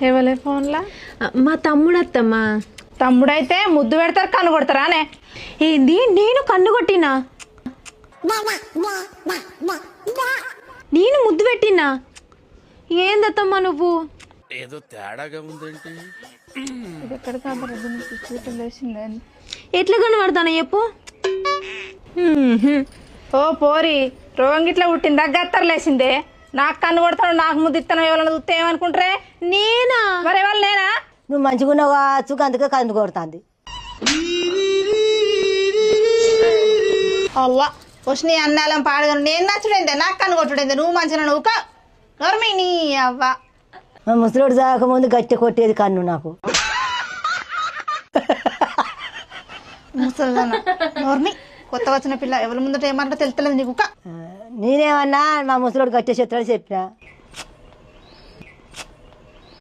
ఎవలే ఫోన్లా? మా తమ్ముడు అత్తమ్మా. తమ్ముడైతే ముద్దు పెడతారు కన్ను కొడతారా అనే? ఏంది నేను కన్ను కొట్టినా? నేను ముద్దు పెట్టినా? ఏందత్తమ్మా నువ్వు? ఏదో తేడాగా ఉందేంటి? ఇది ఎక్కడ లేచిందే? ఎట్లా కనబడతాను చెప్పు? ఓ పోరి, రోగం గిట్లా పుట్టిందా గత్తర లేచిందే? నాకు కన్ను కొడతాను, నాకు ముద్దు ఇస్తాను, ఎవరైనా చూస్తే ఏమనుకుంటారే? నేనా? మరి ఎవరు నేనా? నువ్వు మంచిగా ఉన్నావు కావచ్చు, అందుకే కన్ను కొడుతుంది. అవ్వ వచ్చి అన్నాలం పాడగాను నేను నచ్చుడైందే, నాకు కన్ను కొట్టుడైందే, నువ్వు మంచిగా నువ్వు నోర్మి నీ అవ్వ. మా ముసలోడు సాకముందు గట్టి కొట్టేది కన్ను నాకు. ముసలిదాన నోర్మి, కొత్తగా వచ్చిన పిల్ల ఎవరి ముందట ఏమన్నా తెలుస్తలేదు నీకు. నేనేమన్నా మా ముసలోడు గట్టి చెప్తాడని చెప్పిన.